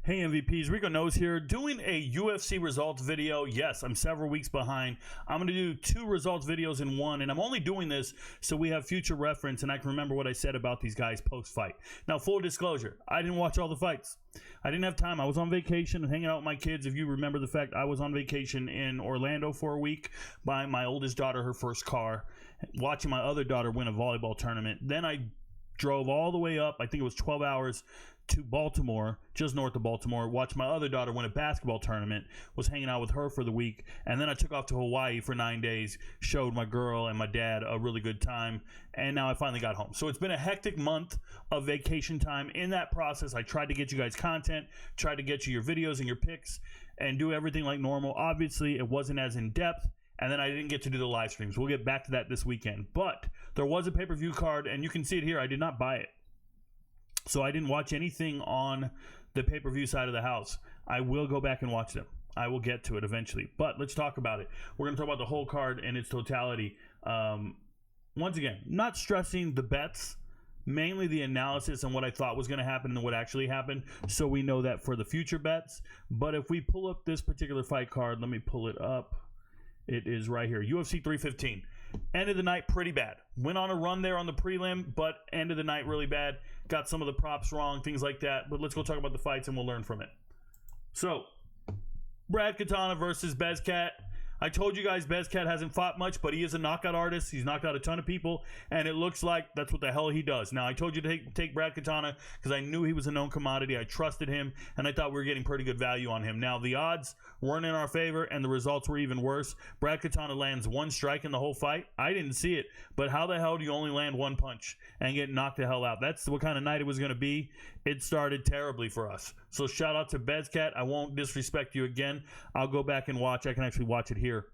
Hey MVPs, Rico Knows here, doing a UFC results video. Yes, I'm several weeks behind. I'm going to do 2 results videos in one, and I'm only doing this so we have future reference and I can remember what I said about these guys post-fight. Now, full disclosure, I didn't watch all the fights. I didn't have time. I was on vacation and hanging out with my kids. If you remember the fact, I was on vacation in Orlando for a week, buying my oldest daughter her first car, watching my other daughter win a volleyball tournament. Then I drove all the way up, I think it was 12 hours, to Baltimore, just north of Baltimore, watched my other daughter win a basketball tournament, was hanging out with her for the week, and then I took off to Hawaii for 9 days, showed my girl and my dad a really good time, and now I finally got home. So it's been a hectic month of vacation time. In that process, I tried to get you guys content, tried to get you your videos and your picks, and do everything like normal. Obviously, it wasn't as in-depth, and then I didn't get to do the live streams. We'll get back to that this weekend. But there was a pay-per-view card, and you can see it here. I did not buy it. So I didn't watch anything on the pay-per-view side of the house. I will go back and watch them. I will get to it eventually. But let's talk about it. We're going to talk about the whole card in its totality. Once again, not stressing the bets, mainly the analysis and what I thought was going to happen and what actually happened, so we know that for the future bets. But if we pull up this particular fight card, let me pull it up. It is right here. UFC 315. End of the night, pretty bad. Went on a run there on the prelim, but end of the night, really bad. Got some of the props wrong, things like that. But let's go talk about the fights and we'll learn from it. So, Brad Katana versus Bezcat. I told you guys Bezcat hasn't fought much, but he is a knockout artist. He's knocked out a ton of people, and it looks like that's what the hell he does. Now, I told you to take Brad Katana because I knew he was a known commodity. I trusted him, and I thought we were getting pretty good value on him. Now, the odds weren't in our favor, and the results were even worse. Brad Katana lands 1 strike in the whole fight. I didn't see it, but how the hell do you only land 1 punch and get knocked the hell out? That's what kind of night it was going to be. It started terribly for us. So shout out to Bezcat. I won't disrespect you again. I'll go back and watch. I can actually watch it here.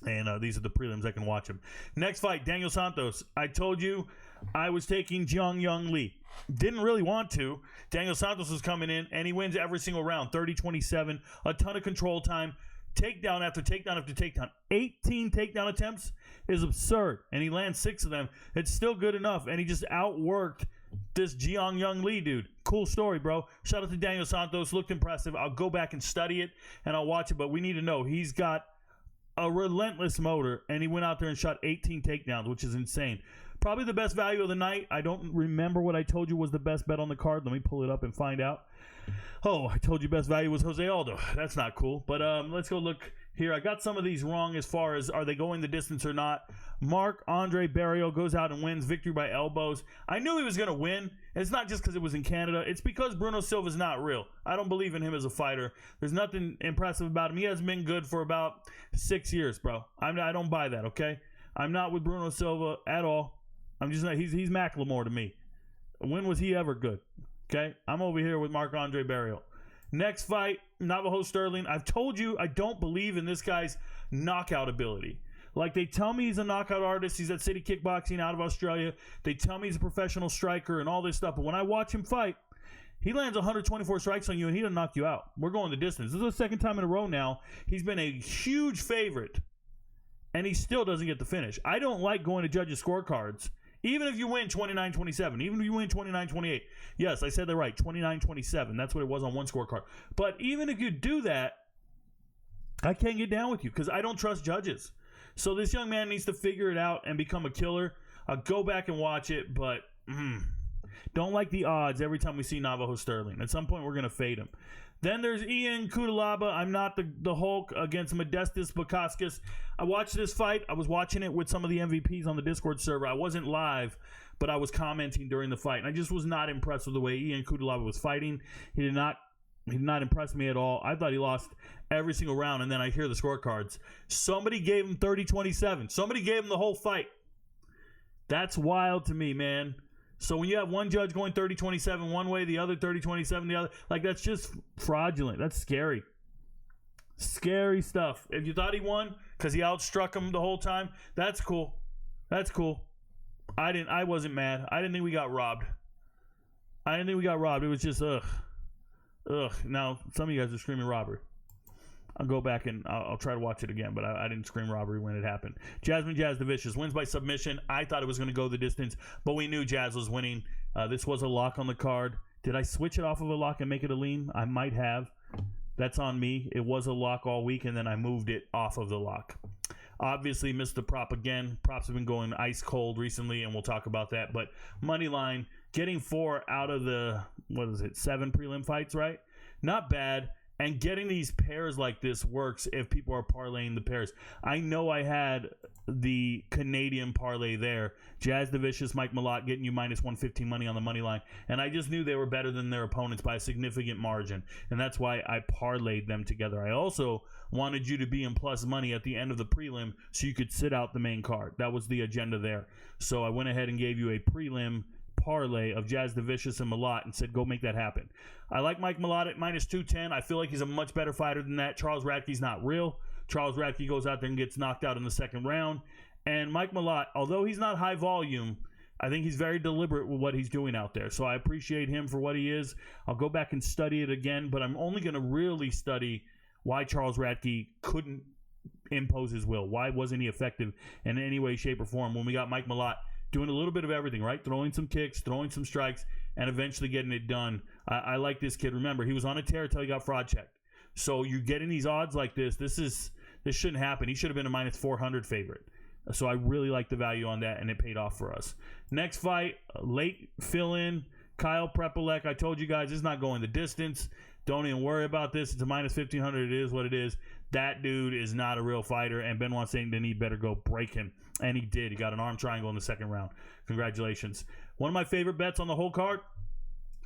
And these are the prelims. I can watch them. Next fight, Daniel Santos. I told you I was taking Jiang Young Lee. Didn't really want to. Daniel Santos was coming in, and he wins every single round. 30-27. A ton of control time. Takedown after takedown after takedown. 18 takedown attempts is absurd. And he lands 6 of them. It's still good enough. And he just outworked this Jiang Young Lee dude. Cool story, bro. Shout out to Daniel Santos. Looked impressive. I'll go back and study it, and I'll watch it. But we need to know he's got a relentless motor, and he went out there and shot 18 takedowns, which is insane. Probably the best value of the night. I don't remember what I told you was the best bet on the card. Let me pull it up and find out. Oh, I told you best value was Jose Aldo. That's not cool. But let's go look here. I got some of these wrong as far as are they going the distance or not. Marc-Andre Barriault goes out and wins victory by elbows. I knew he was going to win. It's not just because it was in Canada. It's because Bruno Silva's not real. I don't believe in him as a fighter. There's nothing impressive about him. He hasn't been good for about 6 years, bro. I don't buy that, okay? I'm not with Bruno Silva at all. I'm just not. He's Macklemore to me. When was he ever good? Okay? I'm over here with Marc-Andre Barriault. Next fight, Navajo Sterling. I've told you I don't believe in this guy's knockout ability. Like, they tell me he's a knockout artist. He's at City Kickboxing out of Australia. They tell me he's a professional striker and all this stuff. But when I watch him fight, he lands 124 strikes on you and he doesn't knock you out. We're going the distance. This is the second time in a row now. He's been a huge favorite, and he still doesn't get the finish. I don't like going to judges' scorecards. Even if you win 29-27, even if you win 29-28. Yes, I said that right, 29-27. That's what it was on one scorecard. But even if you do that, I can't get down with you because I don't trust judges. So this young man needs to figure it out and become a killer. I'll go back and watch it, but don't like the odds every time we see Navajo Sterling. At some point, we're going to fade him. Then there's Ian Cutelaba. I'm not the Hulk against Modestas Bukauskas. I watched this fight. I was watching it with some of the MVPs on the Discord server. I wasn't live, but I was commenting during the fight. And I just was not impressed with the way Ian Cutelaba was fighting. He did not impress me at all. I thought he lost every single round, and then I hear the scorecards. Somebody gave him 30-27. Somebody gave him the whole fight. That's wild to me, man. So when you have one judge going 30-27 one way, the other 30-27 the other, like, that's just fraudulent. That's scary. Scary stuff. If you thought he won because he outstruck him the whole time, that's cool. That's cool. I wasn't mad. I didn't think we got robbed. It was just ugh. Now some of you guys are screaming robbery. I'll go back and I'll try to watch it again, but I didn't scream robbery when it happened. Jasmine Jazz the Vicious wins by submission. I thought it was going to go the distance, but we knew Jazz was winning. This was a lock on the card. Did I switch it off of a lock and make it a lean? I might have. That's on me. It was a lock all week, and then I moved it off of the lock. Obviously, missed the prop again. Props have been going ice cold recently, and we'll talk about that. But money line, getting 4 out of the, 7 prelim fights, right? Not bad. And getting these pairs like this works if people are parlaying the pairs. I know I had the Canadian parlay there. Jazz the Vicious, Mike Malott getting you minus 115 money on the money line. And I just knew they were better than their opponents by a significant margin. And that's why I parlayed them together. I also wanted you to be in plus money at the end of the prelim so you could sit out the main card. That was the agenda there. So I went ahead and gave you a prelim parlay of Jazz the Vicious and Malott and said, go make that happen. I like Mike Malott at minus 210. I feel like he's a much better fighter than that. Charles Radke's not real. Charles Radke goes out there and gets knocked out in the second round. And Mike Malott, although he's not high volume, I think he's very deliberate with what he's doing out there. So I appreciate him for what he is. I'll go back and study it again, but I'm only going to really study why Charles Radke couldn't impose his will. Why wasn't he effective in any way, shape, or form when we got Mike Malott doing a little bit of everything, right? Throwing some kicks, throwing some strikes, and eventually getting it done. I like this kid. Remember, he was on a tear until he got fraud checked. So you're getting these odds like this. This shouldn't happen. He should have been a minus 400 favorite. So I really like the value on that, and it paid off for us. Next fight, late fill-in, Kyle Prepolek. I told you guys it's not going the distance. Don't even worry about this. It's a minus 1,500. It is what it is. That dude is not a real fighter, and Benoit Saint Denis better go break him. And he did. He got an arm triangle in the second round. Congratulations. One of my favorite bets on the whole card.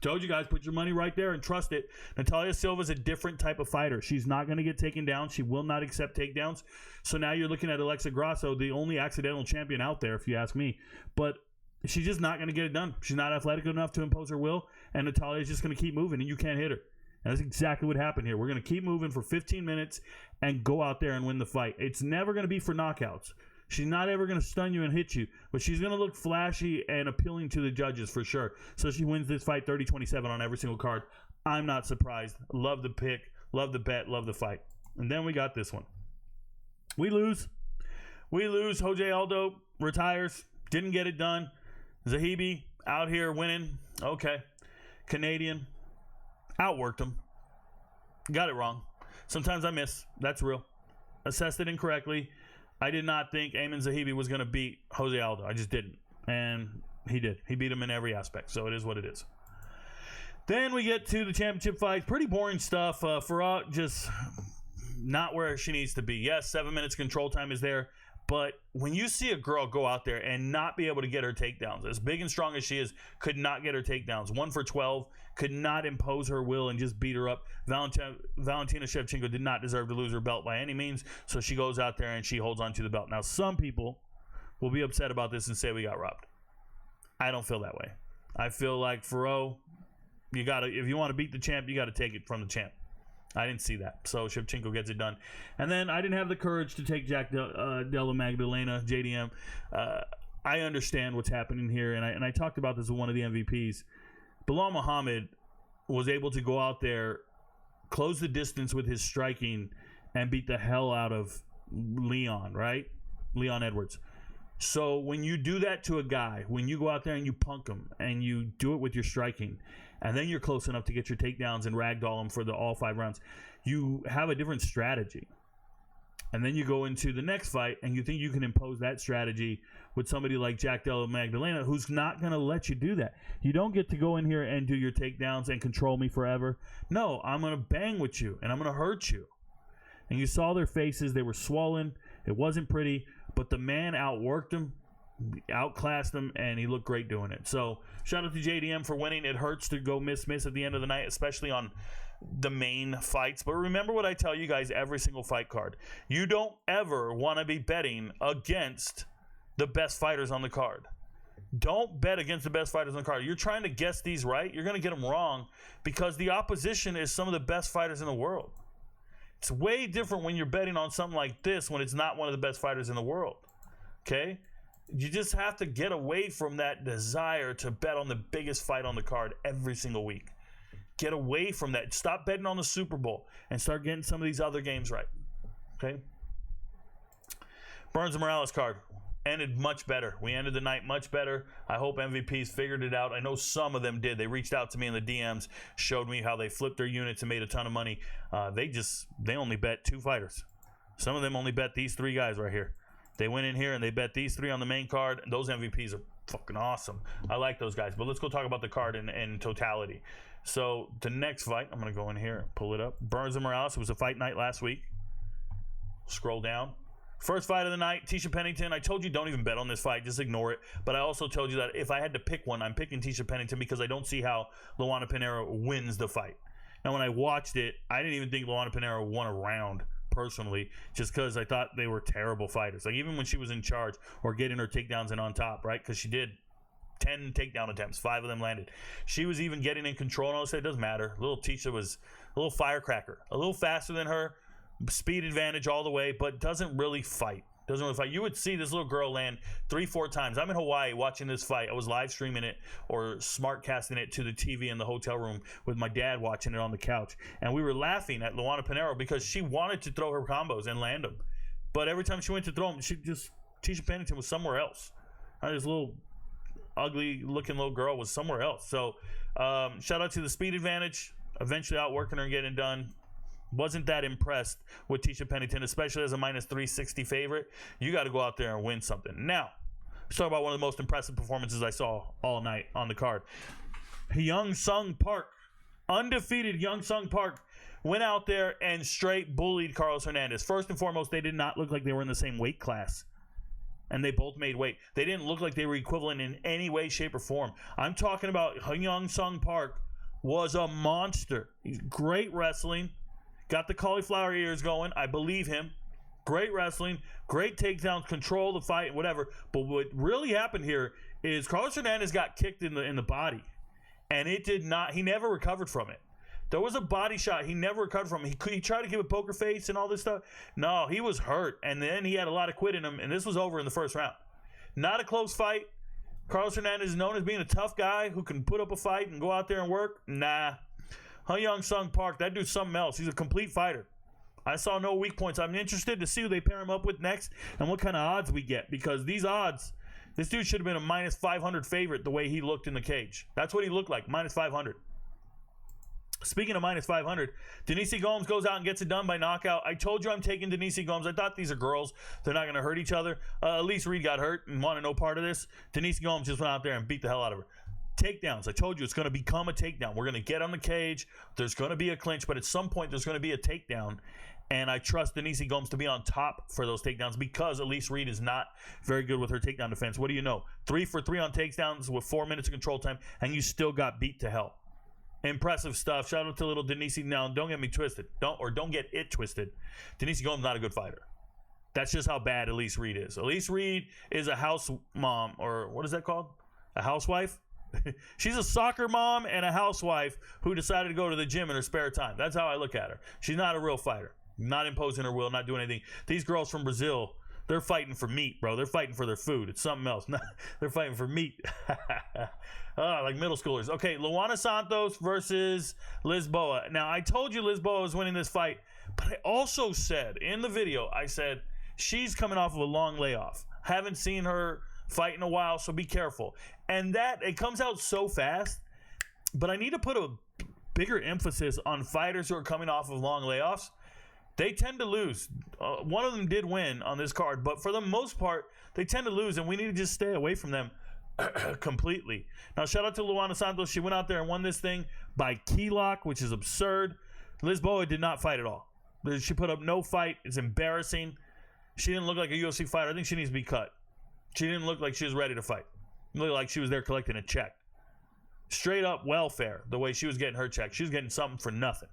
Told you guys, put your money right there and trust it. Natalia Silva's a different type of fighter. She's not going to get taken down. She will not accept takedowns. So now you're looking at Alexa Grasso, the only accidental champion out there, if you ask me. But she's just not going to get it done. She's not athletic enough to impose her will, and Natalia's just going to keep moving, and you can't hit her. And that's exactly what happened here. We're going to keep moving for 15 minutes and go out there and win the fight. It's never going to be for knockouts. She's not ever going to stun you and hit you, but she's going to look flashy and appealing to the judges for sure. So she wins this fight 30-27 on every single card. I'm not surprised. Love the pick, love the bet, love the fight. And then we got this one. We lose. Jose Aldo retires. Didn't get it done. Zahibi out here winning. Okay. Canadian. Outworked him. Got it wrong. Sometimes I miss. That's real. Assessed it incorrectly. I did not think Ayman Zahibi was going to beat Jose Aldo. I just didn't. And he did. He beat him in every aspect. So it is what it is. Then we get to the championship fight. Pretty boring stuff. Farah just not where she needs to be. Yes, 7 minutes control time is there. But when you see a girl go out there and not be able to get her takedowns, as big and strong as she is, could not get her takedowns. 1 for 12, could not impose her will and just beat her up. Valentina Shevchenko did not deserve to lose her belt by any means, so she goes out there and she holds on to the belt. Now, some people will be upset about this and say we got robbed. I don't feel that way. I feel like Faro, if you want to beat the champ, you got to take it from the champ. I didn't see that. So Shevchenko gets it done. And then I didn't have the courage to take Jack Della Magdalena, JDM. I understand what's happening here, and I talked about this with one of the MVPs. Bilal Muhammad was able to go out there, close the distance with his striking, and beat the hell out of Leon, right? Leon Edwards. So when you do that to a guy, when you go out there and you punk him, and you do it with your striking, and then you're close enough to get your takedowns and ragdoll him for all 5 rounds, you have a different strategy. And then you go into the next fight, and you think you can impose that strategy with somebody like Jack Della Magdalena, who's not going to let you do that. You don't get to go in here and do your takedowns and control me forever. No, I'm going to bang with you, and I'm going to hurt you. And you saw their faces. They were swollen. It wasn't pretty, but the man outworked him, outclassed him, and he looked great doing it. So shout out to JDM for winning. It hurts to go miss at the end of the night, especially on the main fights. But remember what I tell you guys every single fight card. You don't ever want to be betting against the best fighters on the card. Don't bet against the best fighters on the card. You're trying to guess these right. You're going to get them wrong because the opposition is some of the best fighters in the world. It's way different when you're betting on something like this when it's not one of the best fighters in the world. Okay? You just have to get away from that desire to bet on the biggest fight on the card every single week. Get away from that. Stop betting on the Super Bowl and start getting some of these other games right. Okay? Burns and Morales card. ended much better. We ended the night much better. I hope MVPs figured it out. I know some of them did. They reached out to me in the DMs, showed me how they flipped their units and made a ton of money. They only bet 2 fighters. Some of them only bet these 3 guys right here. They went in here and they bet these 3 on the main card. Those MVPs are fucking awesome. I like those guys. But let's go talk about the card in totality. So the next fight, I'm going to go in here and pull it up. Burns and Morales. It was a fight night last week. Scroll down. First fight of the night, Tisha Pennington. I told you don't even bet on this fight. Just ignore it. But I also told you that if I had to pick one, I'm picking Tisha Pennington because I don't see how Luana Pinheiro wins the fight. Now, when I watched it, I didn't even think Luana Pinheiro won a round personally, just because I thought they were terrible fighters. Like, even when she was in charge or getting her takedowns and on top, right? Because she did 10 takedown attempts, 5 of them landed. She was even getting in control, and I said, it doesn't matter. Little Tisha was a little firecracker, a little faster than her, speed advantage all the way, but doesn't really fight. You would see this little girl land 3-4 times. I'm in Hawaii watching this fight. I was live streaming it or smart casting it to the TV in the hotel room with my dad watching it on the couch. And we were laughing at Luana Pinheiro because she wanted to throw her combos and land them. But every time she went to throw them, Tisha Pennington was somewhere else. This little ugly looking little girl was somewhere else. So shout out to the speed advantage, eventually outworking her and getting it done. Wasn't that impressed with Tisha Pennington, especially as a minus 360 favorite. You got to go out there and win something. Now, let's talk about one of the most impressive performances I saw all night on the card. Young Sung Park, undefeated Young Sung Park, went out there and straight bullied Carlos Hernandez. First and foremost, they did not look like they were in the same weight class. And they both made weight. They didn't look like they were equivalent in any way, shape, or form. I'm talking about Young Sung Park was a monster. He's great wrestling. Got the cauliflower ears going. I believe him. Great wrestling. Great takedowns. Control the fight. Whatever. But what really happened here is Carlos Hernandez got kicked in the body. And it did not. He never recovered from it. There was a body shot. He never recovered from it. He tried to give a poker face and all this stuff. No, he was hurt. And then he had a lot of quit in him. And this was over in the first round. Not a close fight. Carlos Hernandez is known as being a tough guy who can put up a fight and go out there and work. Nah. Young Sung Park, that dude's something else. He's a complete fighter. I saw no weak points. I'm interested to see who they pair him up with next and what kind of odds we get, because these odds, this dude should have been a minus 500 favorite the way he looked in the cage. That's what he looked like, minus 500. Speaking of minus 500, Denise Gomes goes out and gets it done by knockout. I told you I'm taking Denise Gomes. I thought these are girls. They're not going to hurt each other. Elise Reed got hurt and wanted no part of this. Denise Gomes just went out there and beat the hell out of her. Takedowns. I told you it's going to become a takedown. We're going to get on the cage. There's going to be a clinch, but at some point there's going to be a takedown. And I trust Denise Gomes to be on top for those takedowns because Elise Reed is not very good with her takedown defense. What do you know? 3 for 3 on takedowns with 4 minutes of control time, and you still got beat to hell. Impressive stuff. Shout out to little Denise. Now, don't get me twisted. Don't get it twisted. Denise Gomes not a good fighter. That's just how bad Elise Reed is. Elise Reed is a house mom, or what is that called? A housewife? She's a soccer mom and a housewife who decided to go to the gym in her spare time. That's how I look at her. She's not a real fighter. Not imposing her will, not doing anything. These girls from Brazil, they're fighting for meat, bro. They're fighting for their food. It's something else. They're fighting for meat. Like middle schoolers. Okay, Luana Santos versus Lisboa. Now, I told you Lisboa was winning this fight, but I also said in the video, I said, she's coming off of a long layoff. Haven't seen her fight in a while, so be careful. And that, it comes out so fast, but I need to put a bigger emphasis on fighters who are coming off of long layoffs. They tend to lose. One of them did win on this card, but for the most part, they tend to lose, and we need to just stay away from them completely. Now, shout out to Luana Santos. She went out there and won this thing by key lock, which is absurd. Lisboa did not fight at all. She put up no fight. It's embarrassing. She didn't look like a UFC fighter. I think she needs to be cut. She didn't look like she was ready to fight. It looked like she was there collecting a check. Straight up welfare, the way she was getting her check. She was getting something for nothing.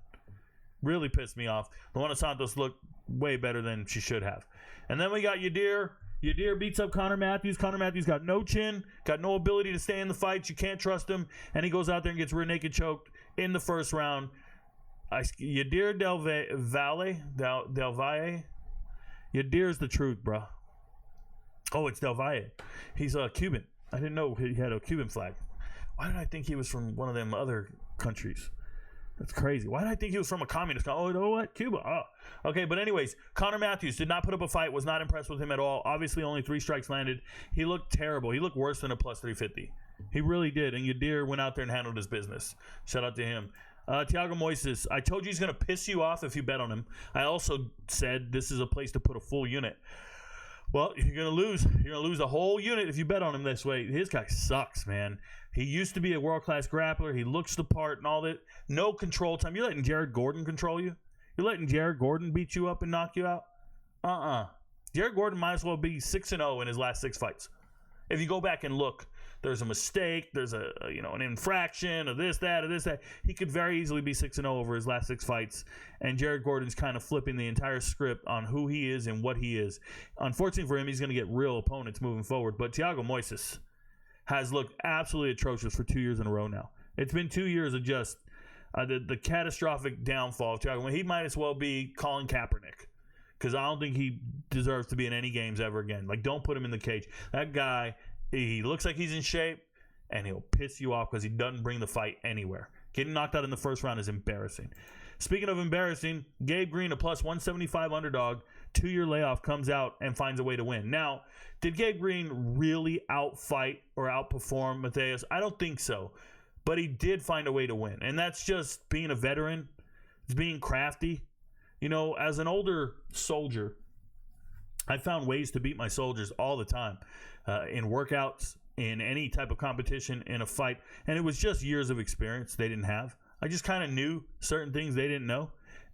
Really pissed me off. Luana Santos looked way better than she should have. And then we got Yadir. Yadir beats up Connor Matthews. Connor Matthews got no chin, got no ability to stay in the fights. You can't trust him. And he goes out there and gets rear naked choked in the first round. Yadir Del Valle. Yadir's the truth, bro. Oh, it's Del Valle. He's a Cuban. I didn't know he had a Cuban flag. Why did I think he was from one of them other countries? That's crazy. Why did I think he was from a communist country? Oh, you know what? Cuba. Oh. Okay, but anyways, Connor Matthews did not put up a fight, was not impressed with him at all. Obviously, only 3 strikes landed. He looked terrible. He looked worse than a plus 350. He really did. And Yadir went out there and handled his business. Shout out to him. Thiago Moises, I told you he's going to piss you off if you bet on him. I also said this is a place to put a full unit. Well, you're going to lose. You're going to lose a whole unit if you bet on him this way. His guy sucks, man. He used to be a world-class grappler. He looks the part and all that. No control time. You're letting Jared Gordon control you? You're letting Jared Gordon beat you up and knock you out? Jared Gordon might as well be 6-0 in his last 6 fights. If you go back and look, there's a mistake, there's an infraction, or this, that. He could very easily be 6-0 over his last 6 fights, and Jared Gordon's kind of flipping the entire script on who he is and what he is. Unfortunately for him, he's going to get real opponents moving forward, but Thiago Moises has looked absolutely atrocious for 2 years in a row now. It's been 2 years of just the catastrophic downfall of Thiago. He might as well be Colin Kaepernick, because I don't think he deserves to be in any games ever again. Like, don't put him in the cage. That guy, he looks like he's in shape, and he'll piss you off because he doesn't bring the fight anywhere. Getting knocked out in the first round is embarrassing. Speaking of embarrassing, Gabe Green, a plus 175 underdog, 2-year layoff, comes out and finds a way to win. Now, did Gabe Green really outfight or outperform Mateus? I don't think so. But he did find a way to win. And that's just being a veteran. It's being crafty. You know, as an older soldier, I found ways to beat my soldiers all the time. In workouts, in any type of competition, in a fight. And it was just years of experience they didn't have. I just kind of knew certain things they didn't know.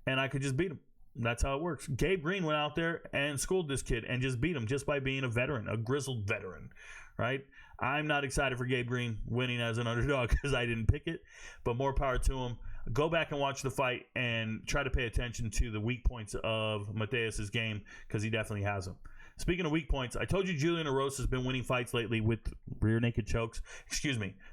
And I could just beat them. That's how it works. Gabe Green went out there and schooled this kid and just beat him just by being a veteran, a grizzled veteran, right? I'm not excited for Gabe Green winning as an underdog because I didn't pick it, but more power to him. Go back and watch the fight and try to pay attention to the weak points of Mateus's game because he definitely has them. Speaking of weak points, I told you Julian Erosa has been winning fights lately with rear naked chokes.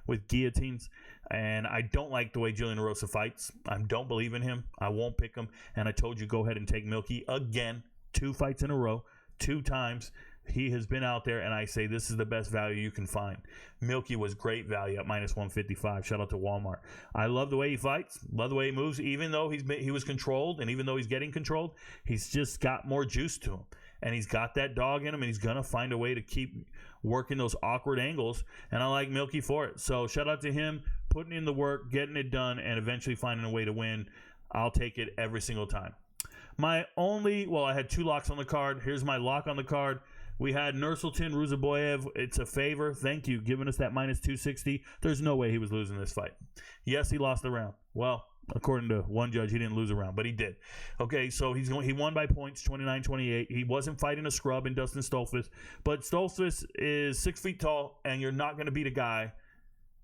With guillotines. And I don't like the way Julian Erosa fights. I don't believe in him. I won't pick him. And I told you go ahead and take Milky again. 2 fights in a row. 2 times. He has been out there, and I say this is the best value you can find. Milky was great value at minus 155. Shout out to Walmart. I love the way he fights. Love the way he moves. Even though he was controlled, and even though he's getting controlled, he's just got more juice to him. And he's got that dog in him, and he's going to find a way to keep working those awkward angles. And I like Milky for it. So shout out to him, putting in the work, getting it done, and eventually finding a way to win. I'll take it every single time. I had 2 locks on the card. Here's my lock on the card. We had Nursultan Ruzaboyev. It's a favor. Thank you. Giving us that minus 260. There's no way he was losing this fight. Yes, he lost the round. Well, according to one judge, he didn't lose a round, but he did. Okay, so he won by points, 29-28. He wasn't fighting a scrub in Dustin Stoltzfus, but Stoltzfus is 6 feet tall, and you're not going to beat a guy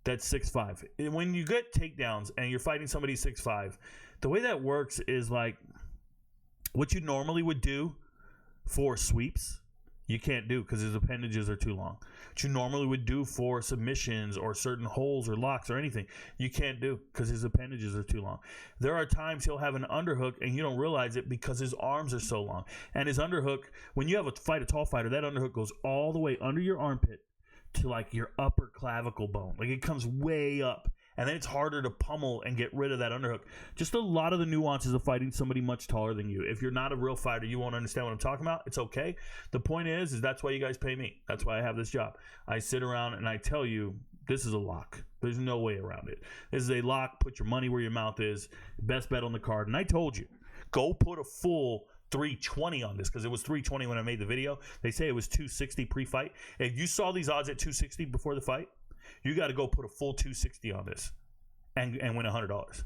that's 6'5". When you get takedowns and you're fighting somebody 6'5", the way that works is like what you normally would do for sweeps, you can't do because his appendages are too long. What you normally would do for submissions or certain holds or locks or anything, you can't do because his appendages are too long. There are times he'll have an underhook and you don't realize it because his arms are so long. And his underhook, when you have a tall fighter, that underhook goes all the way under your armpit to like your upper clavicle bone. Like it comes way up. And then it's harder to pummel and get rid of that underhook. Just a lot of the nuances of fighting somebody much taller than you. If you're not a real fighter, you won't understand what I'm talking about. It's okay. The point is that's why you guys pay me. That's why I have this job. I sit around and I tell you, this is a lock. There's no way around it. This is a lock. Put your money where your mouth is. Best bet on the card. And I told you, go put a full 320 on this because it was 320 when I made the video. They say it was 260 pre-fight. If you saw these odds at 260 before the fight, you got to go put a full 260 on this and win $100.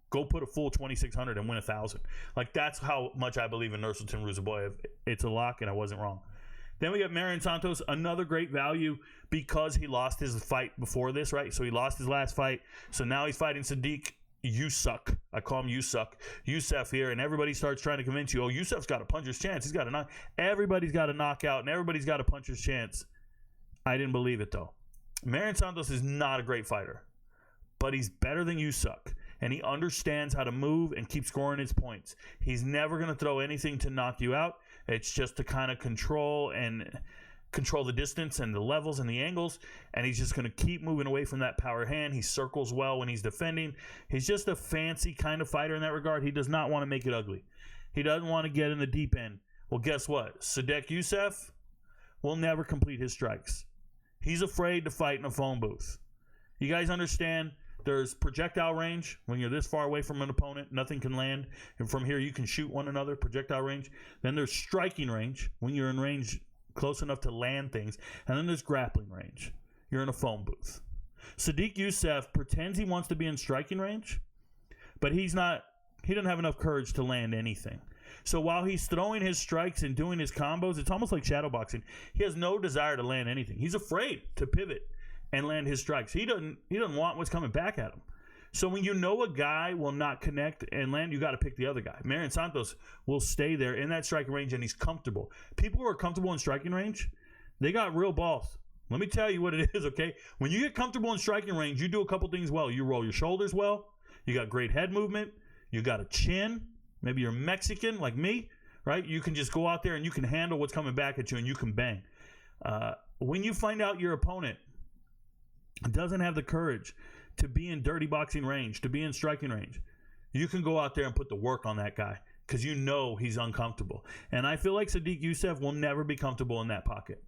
Go put a full 2,600 and win 1,000. Like that's how much I believe in Nursultan Ruzaboyev. It's a lock, and I wasn't wrong. Then we got Marion Santos, another great value because he lost his fight before this, right? So he lost his last fight. So now he's fighting Sadiq Youssef. I call him Youssef here, and everybody starts trying to convince you, oh, Youssef's got a puncher's chance. He's got a knock. Everybody's got a knockout, and everybody's got a puncher's chance. I didn't believe it though. Marion Santos is not a great fighter, but he's better than Youssef, and he understands how to move and keep scoring his points. He's never going to throw anything to knock you out. It's just to kind of control and control the distance and the levels and the angles, and he's just going to keep moving away from that power hand. He circles well when he's defending. He's just a fancy kind of fighter in that regard. He does not want to make it ugly. He doesn't want to get in the deep end. Well, guess what? Sadek Youssef will never complete his strikes. He's afraid to fight in a phone booth. You guys understand? There's projectile range. When you're this far away from an opponent, nothing can land. And from here, you can shoot one another, projectile range. Then there's striking range, when you're in range close enough to land things. And then there's grappling range. You're in a phone booth. Sadek Youssef pretends he wants to be in striking range, but he doesn't have enough courage to land anything. So while he's throwing his strikes and doing his combos, it's almost like shadow boxing. He has no desire to land anything. He's afraid to pivot and land his strikes. He doesn't want what's coming back at him. So when you know a guy will not connect and land, you got to pick the other guy. Marion Santos will stay there in that striking range, and he's comfortable. People who are comfortable in striking range, they got real balls. Let me tell you what it is, okay? When you get comfortable in striking range, you do a couple things well. You roll your shoulders well. You got great head movement. You got a chin. Maybe you're Mexican like me, right? You can just go out there and you can handle what's coming back at you, and you can bang. When you find out your opponent doesn't have the courage to be in dirty boxing range, to be in striking range, you can go out there and put the work on that guy because you know he's uncomfortable. And I feel like Sadek Youssef will never be comfortable in that pocket.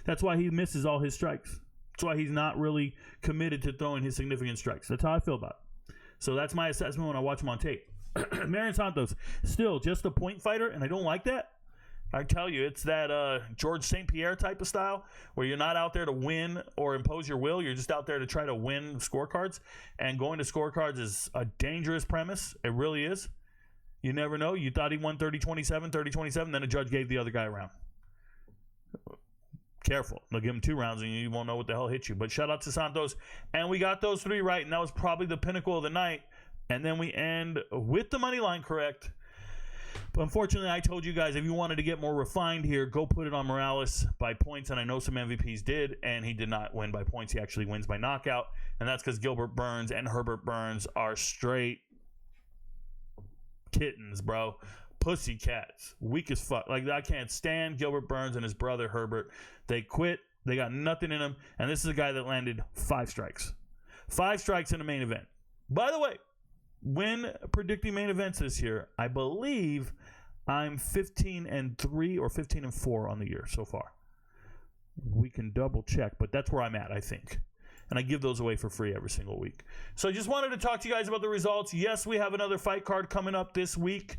That's why he misses all his strikes. That's why he's not really committed to throwing his significant strikes. That's how I feel about it. So that's my assessment when I watch him on tape. Marion Santos, still just a point fighter, and I don't like that. I tell you, it's that George St. Pierre type of style where you're not out there to win or impose your will. You're just out there to try to win scorecards. And going to scorecards is a dangerous premise. It really is. You never know. You thought he won 30-27, 30-27, then a judge gave the other guy a round. Careful. They'll give him 2 rounds and you won't know what the hell hit you. But shout out to Santos. And we got those 3 right, and that was probably the pinnacle of the night. And then we end with the money line correct. But unfortunately, I told you guys, if you wanted to get more refined here, go put it on Morales by points. And I know some MVPs did, and he did not win by points. He actually wins by knockout. And that's because Gilbert Burns and Herbert Burns are straight kittens, bro. Pussy cats. Weak as fuck. Like, I can't stand Gilbert Burns and his brother Herbert. They quit. They got nothing in them. And this is a guy that landed 5 strikes. 5 strikes in a main event. By the way, when predicting main events this year, I believe I'm 15-3 or 15-4 on the year so far. We can double check, but that's where I'm at, I think. And I give those away for free every single week. So I just wanted to talk to you guys about the results. Yes, we have another fight card coming up this week.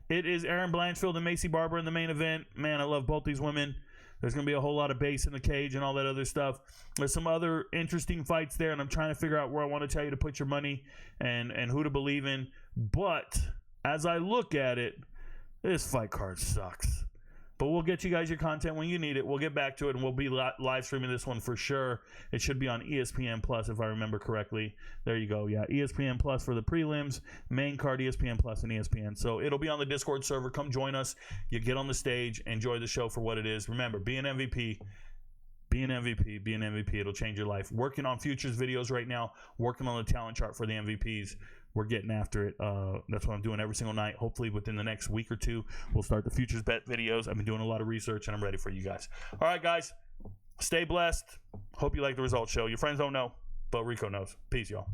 It is Erin Blanchfield and Macy Barber in the main event. Man, I love both these women. There's going to be a whole lot of bass in the cage and all that other stuff. There's some other interesting fights there, and I'm trying to figure out where I want to tell you to put your money and who to believe in. But as I look at it, this fight card sucks. But we'll get you guys your content when you need it. We'll get back to it, and we'll be live streaming this one for sure. It should be on ESPN Plus, if I remember correctly. There you go. Yeah, ESPN Plus for the prelims, main card ESPN Plus and ESPN. So it'll be on the Discord server. Come join us. You get on the stage, enjoy the show for what it is. Remember, be an MVP. Be an MVP. Be an MVP. It'll change your life. Working on futures videos right now. Working on the talent chart for the MVPs. We're getting after it. That's what I'm doing every single night. Hopefully within the next week or 2, we'll start the futures bet videos. I've been doing a lot of research, and I'm ready for you guys. All right, guys. Stay blessed. Hope you like the results show. Your friends don't know, but Rico knows. Peace, y'all.